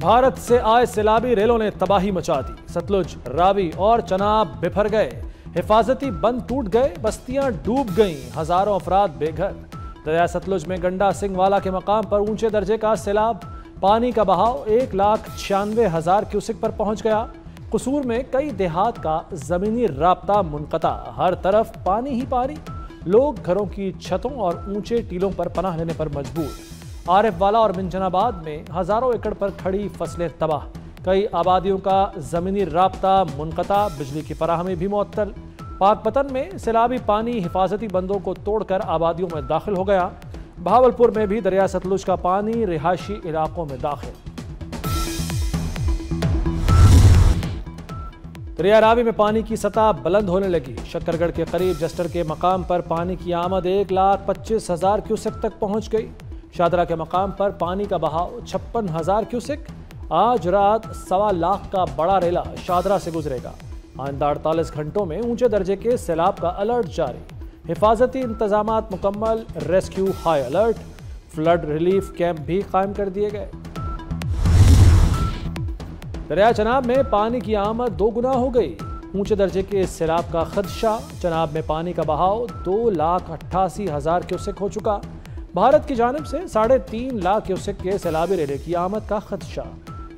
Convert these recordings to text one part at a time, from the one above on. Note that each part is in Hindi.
भारत से आए सैलाबी रेलों ने तबाही मचा दी। सतलुज, रावी और चनाब बिफर गए, हिफाजती बंद टूट गए, बस्तियां डूब गईं, हजारों अफराद बेघर। दरिया सतलुज में गंडा सिंह वाला के मकाम पर ऊंचे दर्जे का सैलाब, पानी का बहाव 1,96,000 क्यूसेक पर पहुंच गया। कसूर में कई देहात का जमीनी राब्ता मुनक़ता, हर तरफ पानी ही पानी। लोग घरों की छतों और ऊंचे टीलों पर पनाह लेने पर मजबूर। आरिफ वाला और मिंजनाबाद में हजारों एकड़ पर खड़ी फसलें तबाह, कई आबादियों का जमीनी राब्ता मुनक़ता, बिजली की फराहमी भी मुअत्तल। पाकपतन में सैलाबी पानी हिफाजती बंदों को तोड़कर आबादियों में दाखिल हो गया। बहावलपुर में भी दरिया सतलुज का पानी रिहायशी इलाकों में दाखिल। दरिया रावी में पानी की सतह बुलंद होने लगी। शक्करगढ़ के करीब जस्टर के मकाम पर पानी की आमद 1,25,000 क्यूसेक तक पहुंच गई। शादरा के मकाम पर पानी का बहाव 56,000 क्यूसेक। आज रात 1.25 लाख का बड़ा रेला शादरा से गुजरेगा। आइंदा 48 घंटों में ऊंचे दर्जे के सैलाब का अलर्ट जारी। हिफाजती इंतजामात मुकम्मल, rescue high alert, flood relief camp भी कायम कर दिए गए। दरिया चनाब में पानी की आमद 2 गुना हो गई। ऊंचे दर्जे के सैलाब का खदशा। चनाब में पानी का बहाव 2,88,000 क्यूसेक हो चुका। भारत की जानिब से 3.5 लाख क्यूसेक के सैलाबी रेले की आमद का खदशा।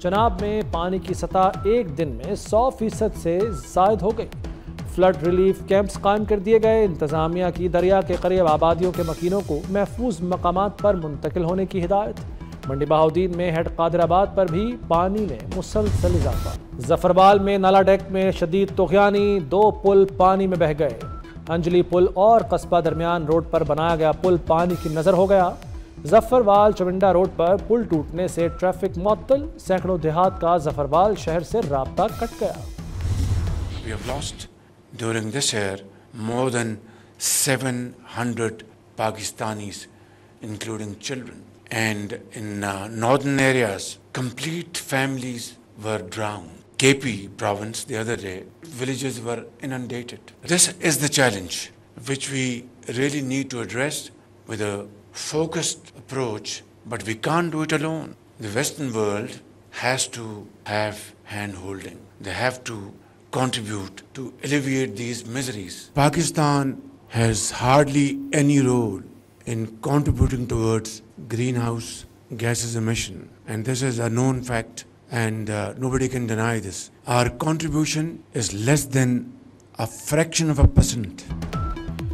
चनाब में पानी की सतह एक दिन में 100% से जायद हो गई। फ्लड रिलीफ कैंप्स कायम कर दिए गए। इंतजामिया की दरिया के करीब आबादियों के मकीनों को महफूज मकामात पर मुंतकिल होने की हिदायत। मंडी बहाउद्दीन में हेड कादिराबाद पर भी पानी में मुसलसल इजाफा। जफरबाल में नाला डेक में शदीद तुग़यानी, 2 पुल पानी में बह गए। अंजली पुल और कस्बा दरमियान रोड पर बनाया गया पुल पानी की नजर हो गया। जफरवाल चविंडा रोड पर पुल टूटने से ट्रैफिक मुअत्तल, सैकड़ों देहात का जफरवाल शहर से राब्ता कट गया। We have lost during this year more than 700 Pakistanis, including children, and in northern areas, complete families were drowned. KP province the other day, villages were inundated. This is the challenge which we really need to address with a focused approach, but we can't do it alone. The Western world has to have hand-holding. They have to contribute to alleviate these miseries. Pakistan has hardly any role in contributing towards greenhouse gases emission, and this is a known fact, and nobody can deny this. Our contribution is less than a fraction of a percent.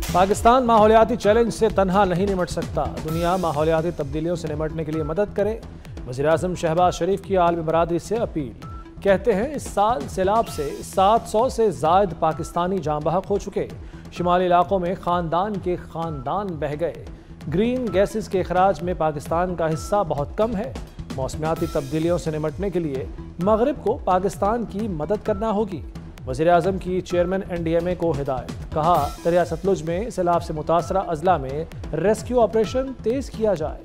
Pakistan माहौलियाती चैलेंज से तन्हा नहीं निमट सकता। दुनिया माहौलियाती तब्दीलियों से निमटने के लिए मदद करे। वज़ीर-ए-आज़म शहबाज शरीफ की आलमी बरादरी से अपील। कहते हैं इस साल सैलाब से 700 से ज़ायद पाकिस्तानी जाँ बहक हो चुके। शुमाली इलाकों में ख़ानदान के ख़ानदान बह गए। ग्रीन गैसेस के अखराज में पाकिस्तान का हिस्सा बहुत कम है। मौसमियाती तब्दीलियों से निमटने के लिए मगरिब को पाकिस्तान की मदद करना होगी। वज़ीर-ए-आज़म की चेयरमैन NDMA को हिदायत। कहा दरिया सतलुज में सैलाब से मुतासरा अजला में रेस्क्यू ऑपरेशन तेज किया जाए।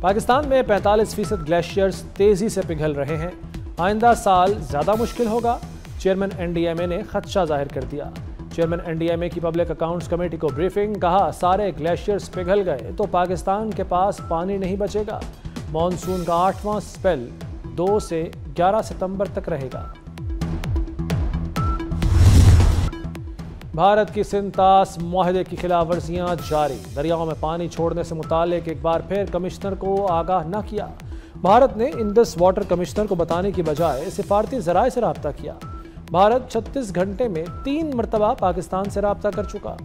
पाकिस्तान में 45% ग्लेशियर्स तेजी से पिघल रहे हैं। आइंदा साल ज्यादा मुश्किल होगा। चेयरमैन NDMA ने खदशा जाहिर कर दिया। चेयरमैन NDMA की पब्लिक अकाउंट्स कमेटी को ब्रीफिंग। कहा सारे ग्लेशियर्स पिघल गए तो पाकिस्तान के पास पानी नहीं बचेगा। मॉनसून का 8वां स्पेल 2 से 11 सितंबर तक रहेगा। भारत की सिंतास मुआहदे की खिलाफ वर्जियाँ जारी। दरियाओं में पानी छोड़ने से मुतालिक एक बार फिर कमिश्नर को आगाह न किया। भारत ने इंडस वाटर कमिश्नर को बताने की बजाय सिफारती जराए से राब्ता किया। भारत 36 घंटे में 3 मरतबा पाकिस्तान से राब्ता कर चुका।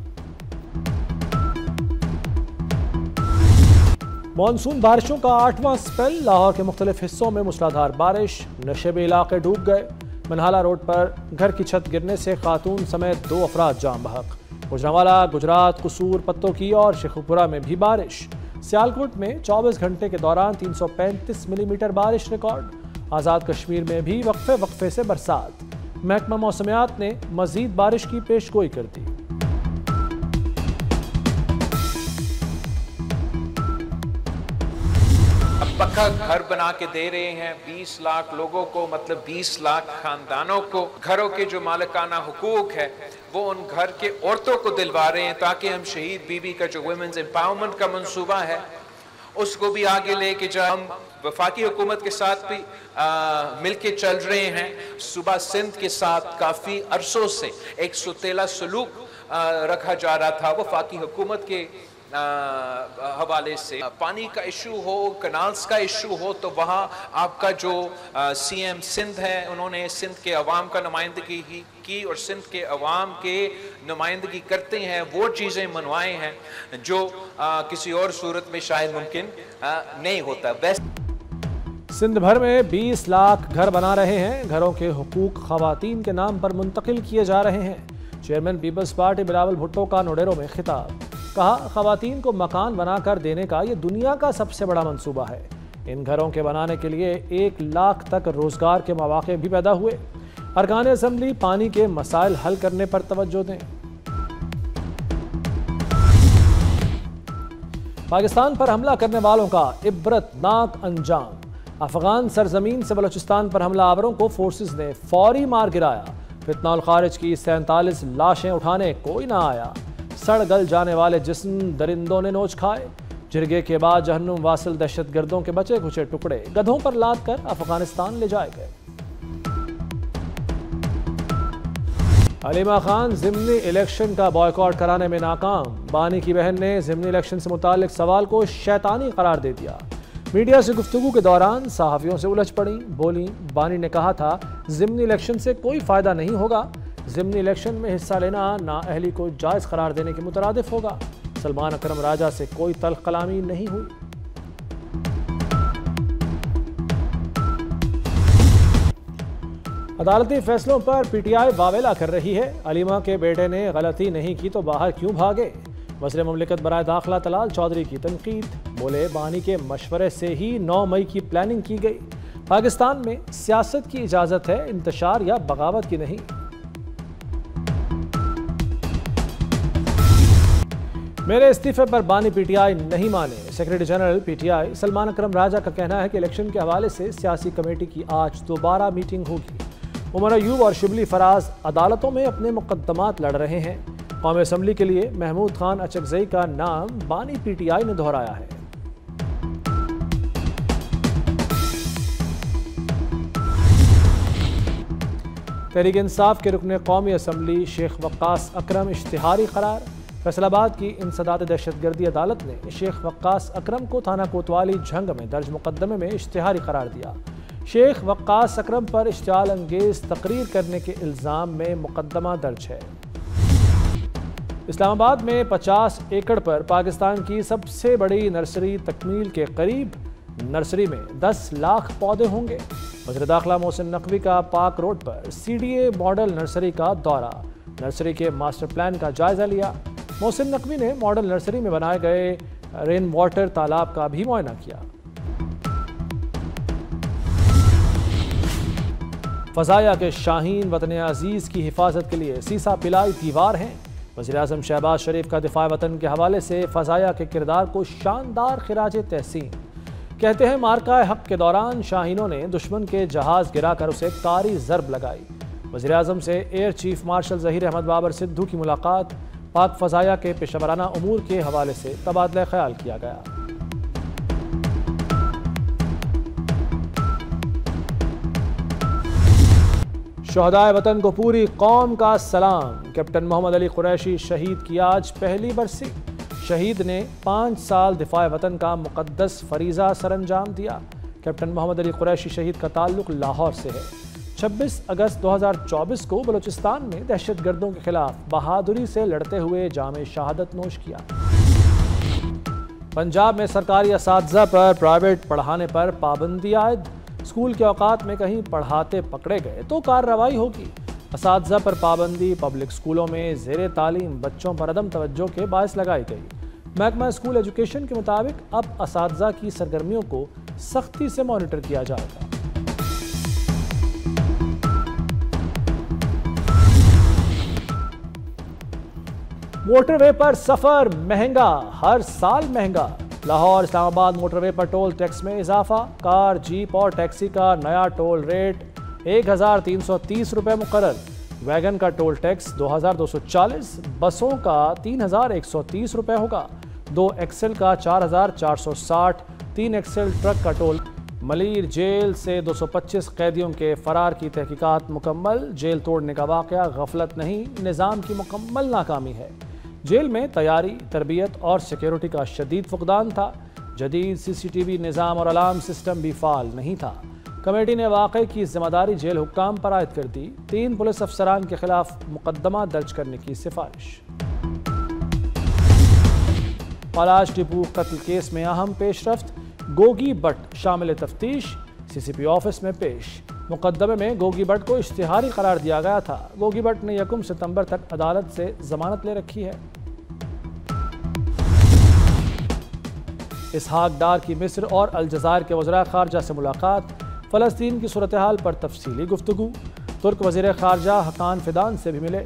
मॉनसून बारिशों का 8वां स्पेल। लाहौर के मुख्तलिफ हिस्सों में मूसलाधार बारिश, नशेबी इलाके डूब गए। मनहाला रोड पर घर की छत गिरने से खातून समेत 2 अफराद जाम बहक। गुजरांवाला, गुजरात, कसूर, पत्तोकी और शेखुपुरा में भी बारिश। सियालकोट में 24 घंटे के दौरान 335 मिलीमीटर बारिश रिकॉर्ड। आज़ाद कश्मीर में भी वक्फे वक्फे से बरसात। महकमा मौसमियात ने मजीद बारिश की पेशगोई कर दी। अब पक्का घर बना के दे रहे हैं 20 लाख लोगों को, मतलब 20 लाख खानदानों को। घरों के जो मालिकाना हुकूक है वो उन घर के औरतों को दिलवा रहे हैं ताकि हम शहीद बीबी का जो वुमेन्स एम्पावरमेंट का मंसूबा है उसको भी आगे लेके जाए। हम वफाकी हुकूमत के साथ भी मिलके चल रहे हैं। सुबह सिंध के साथ काफ़ी अरसों से एक सुतेला सलूक रखा जा रहा था वफाकी हुकूमत के हवाले से। पानी का इशू हो, कनाल्स का इशू हो, तो वहाँ आपका जो सीएम सिंध है उन्होंने सिंध के अवाम का नुमाइंदगी की और सिंध के अवाम के नुमाइंदगी करते हैं वो चीज़ें मनवाए हैं जो किसी और सूरत में शायद मुमकिन नहीं होता। सिंध भर में 20 लाख घर बना रहे हैं। घरों के हुकूक खवातीन के नाम पर मुंतकिल किए जा रहे हैं। Chairman Peoples Party Bilawal Bhutto का नोडेरो में खिताब। कहा, खवातीन को मकान बनाकर देने का ये दुनिया का सबसे बड़ा मंसूबा है। इन घरों के बनाने के लिए 1 लाख तक रोजगार के मौके भी पैदा हुए। अरकान असम्बली पानी के मसाइल हल करने पर तवज्जो दें। पाकिस्तान पर हमला करने वालों का इबरतनाक अंजाम। अफगान सरजमीन से बलोचिस्तान पर हमला आवरों को फोर्सेस ने फौरी मार गिराया। फितनाउल खारिज की 47 लाशें उठाने कोई ना आया। सड़ गल जाने वाले जिस्म दरिंदों ने नोच खाए। जिरगे के बाद जहन्नुम वासिल दहशतगर्दों के बचे खुचे टुकड़े गधों पर लाद कर अफगानिस्तान ले जाए गए। हलीमा खान ज़िमनी इलेक्शन का बॉयकॉट कराने में नाकाम। बानी की बहन ने ज़िमनी इलेक्शन से मुतालिक सवाल को शैतानी करार दे दिया। मीडिया से गुफ्तगू के दौरान सहाफ़ियों से उलझ पड़ी। बोली, बानी ने कहा था ज़िमनी इलेक्शन से कोई फ़ायदा नहीं होगा। ज़िमनी इलेक्शन में हिस्सा लेना नाअहली को जायज़ करार देने के मुतरादिफ होगा। सलमान अकरम राजा से कोई तल्ख कलामी नहीं हुई। अदालती फैसलों पर पीटीआई वावेला कर रही है। अलीमा के बेटे ने गलती नहीं की तो बाहर क्यों भागे। वज़ीर मुमलिकत बराए दाखिला तलाल चौधरी की तनकीद। बोले, बानी के मशवरे से ही 9 मई की प्लानिंग की गई। पाकिस्तान में सियासत की इजाज़त है, इंतशार या बगावत की नहीं। मेरे इस्तीफे पर बानी पीटीआई नहीं माने। सेक्रेटरी जनरल पीटीआई सलमान अकरम राजा का कहना है कि इलेक्शन के हवाले से सियासी कमेटी की आज दोबारा मीटिंग होगी। उमर अयूब और शिबली फराज अदालतों में अपने मुकदमात लड़ रहे हैं। कौमी असम्बली के लिए महमूद खान अचकजई का नाम बानी पीटीआई ने दोहराया है। तहरीक इंसाफ के रुकने कौमी असम्बली शेख वक्कास अकरम इश्तिहारी करार। फैसलाबाद की इंसदाद दहशतगर्दी अदालत ने शेख वक्कास अकरम को थाना कोतवाली झंग में दर्ज मुकदमे में इश्तिहारी करार दिया। शेख वक्कास अकरम पर इश्तियाल अंगेज तकरीर करने के इल्ज़ाम में मुकदमा दर्ज है। इस्लामाबाद में 50 एकड़ पर पाकिस्तान की सबसे बड़ी नर्सरी तकमील के करीब। नर्सरी में 10 लाख पौधे होंगे। वज़ीर दाखिला मोहसिन नकवी का पाक रोड पर CDA मॉडल नर्सरी का दौरा। नर्सरी के मास्टर प्लान का जायजा लिया। मोहसिन नकवी ने मॉडल नर्सरी में बनाए गए रेन वाटर तालाब का भी मुआयना किया। फजाया के शाहीन वतन अजीज की हिफाजत के लिए सीसा पिलाई दीवार हैं। वज़ीर आज़म शहबाज शरीफ का दिफा वतन के हवाले से फजाया के किरदार को शानदार खिराज तहसीन। कहते हैं, मार्का हक के दौरान शाहीनों ने दुश्मन के जहाज गिराकर उसे कारी ज़रब लगाई। वज़ीर आज़म से air chief marshal Zaheer Ahmad Babar Sidhu की मुलाकात। पाक फ़ज़ाया के पेशेवराना उमूर के हवाले से तबादला ख्याल किया गया। शहदाए वतन को पूरी कौम का सलाम। कैप्टन मोहम्मद अली कुरैशी शहीद की आज पहली बरसी। शहीद ने 5 साल दिफा वतन का मुक़द्दस फरीज़ा सरअंजाम दिया। कैप्टन मोहम्मद अली कुरैशी शहीद का ताल्लुक लाहौर से है। 26 अगस्त 2024 को बलूचिस्तान में दहशतगर्दों के खिलाफ बहादुरी से लड़ते हुए जामे शहादत नोश किया। पंजाब में सरकारी असातिज़ा पर प्राइवेट पढ़ाने पर पाबंदी आयद। स्कूल के औकात में कहीं पढ़ाते पकड़े गए तो कार्रवाई होगी। असातिज़ा पर पाबंदी पब्लिक स्कूलों में ज़ेरे तालीम बच्चों पर अदम तवज्जो के बायस लगाई गई। महकमा स्कूल एजुकेशन के मुताबिक अब असातिज़ा की सरगर्मियों को सख्ती से मॉनिटर किया जाएगा। मोटरवे पर सफर महंगा, हर साल महंगा। लाहौर इस्लामाबाद मोटरवे पर टोल टैक्स में इजाफा। कार, जीप और टैक्सी का नया टोल रेट 1330 रुपये मुकर्रर। वैगन का टोल टैक्स 2240, बसों का 3130 रुपये होगा। 2 एक्सेल का 4460, 3 एक्सेल ट्रक का टोल। मलीर जेल से 225 कैदियों के फरार की तहकीकात मुकम्मल। जेल तोड़ने का वाक़या गफलत नहीं, निज़ाम की मुकम्मल नाकामी है। जेल में तैयारी, तरबियत और सिक्योरिटी का शदीद फुकदान था। जदीद CCTV निज़ाम और अलार्म सिस्टम भी फ़ाल नहीं था। कमेटी ने वाक़े की जिम्मेदारी जेल हुक्काम पर आयद कर दी। 3 पुलिस अफसरान के खिलाफ मुकदमा दर्ज करने की सिफारिश। पलाश टिपू कत्ल केस में अहम पेशरफ्त, गोगी बट शामिल तफ्तीश, CCP ऑफिस में पेश। मुकदमे में गोगी बट को इश्तिहारी करार दिया गया था। गोगी बट ने 1 सितंबर तक अदालत से जमानत ले रखी है। इसहाक डार की मिस्र और अलजज़ायर के वज़ीर ख़ारजा से मुलाकात, फ़लस्तीन की सूरत हाल पर तफसीली गुफ्तगू। तुर्क वज़ीर ख़ारजा हकान फिदान से भी मिले।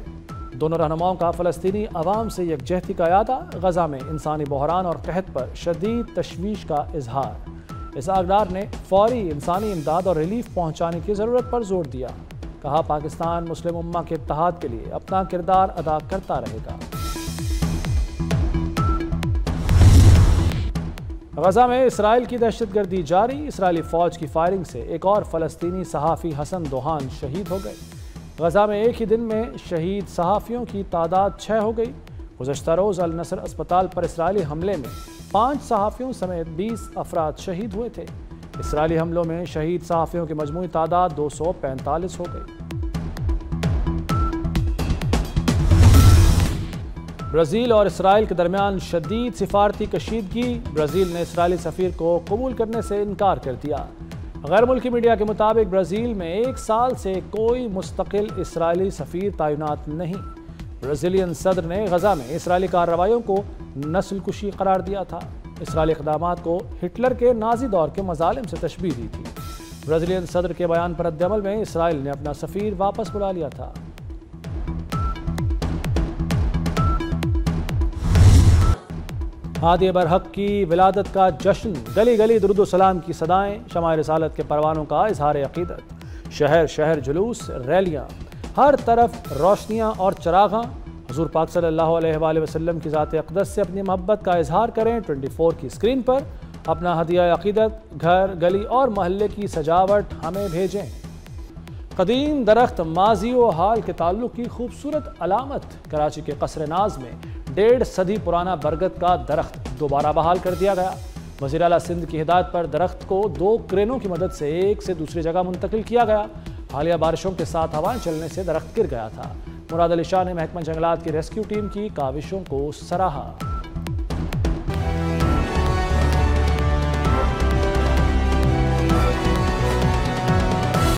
दोनों रहनुमाओं का फ़लस्तीनी अवाम से यकजहती का यादा। गज़ा में इंसानी बहरान और कहत पर शदीद तशवीश का इजहार। इसहाक डार ने फौरी इंसानी इमदाद और रिलीफ पहुँचाने की ज़रूरत पर जोर दिया। कहा पाकिस्तान मुस्लिम उम्मा के इत्तेहाद के लिए अपना किरदार अदा करता रहेगा। गज़ा में इसराइल की दहशतगर्दी जारी। इसराइली फ़ौज की फायरिंग से एक और फ़लस्तीनी सहाफ़ी हसन दोहान शहीद हो गए। गज़ा में एक ही दिन में शहीद सहाफ़ियों की तादाद 6 हो गई। गुज़श्ता रोज़ अल नसर अस्पताल पर इसराइली हमले में 5 सहाफ़ियों समेत 20 अफराद शहीद हुए थे। इसराइली हमलों में शहीद सहाफ़ियों की मजमूई तादाद 245 हो गई। ब्राज़ील और इसराइल के दरमियान शदीद सिफारती कशीदगी। ब्राज़ील ने इसराइली सफ़ीर को कबूल करने से इनकार कर दिया। गैर मुल्की मीडिया के मुताबिक ब्राज़ील में 1 साल से कोई मुस्तकिल इसराइली सफ़ीर तैनात नहीं। ब्राज़ीलियन सदर ने गज़ा में इसराइली कार्रवाइयों को नस्लकुशी करार दिया था। इसराइली इक़दामात को हिटलर के नाजी दौर के मज़ालिम से तशबीह दी थी। ब्राज़ीलियन सदर के बयान पर रद्द-ए-अमल में इसराइल ने अपना सफ़ीर वापस बुला लिया था। हादी बरहक की विलादत का जश्न, गली गली दुरूद सलाम की सदाएं, शमाए रिसालत के परवानों का इजहार अक़ीदत। शहर शहर जुलूस, रैलियाँ, हर तरफ रोशनियाँ और चरागां। हुज़ूर पाक सल्लल्लाहु अलैहि वसल्लम की ज़ात अक़दस से अपनी मोहब्बत का इजहार करें। 24 की स्क्रीन पर अपना हदिया अक़ीदत, घर, गली और महल्ले की सजावट हमें भेजें। कदीम दरख्त माजी व हाल के ताल्लुक़ की खूबसूरत अलामत। कराची के क़स्र नाज में 1.5 सदी पुराना बरगद का दरख्त दोबारा बहाल कर दिया गया। वज़ीर आला सिंध की हिदायत पर दरख्त को 2 क्रेनों की मदद से एक से दूसरी जगह मुंतकिल किया गया। हालिया बारिशों के साथ हवाएं चलने से दरख्त गिर गया था। मुराद अली शाह ने महकमा जंगलात की रेस्क्यू टीम की काविशों को सराहा।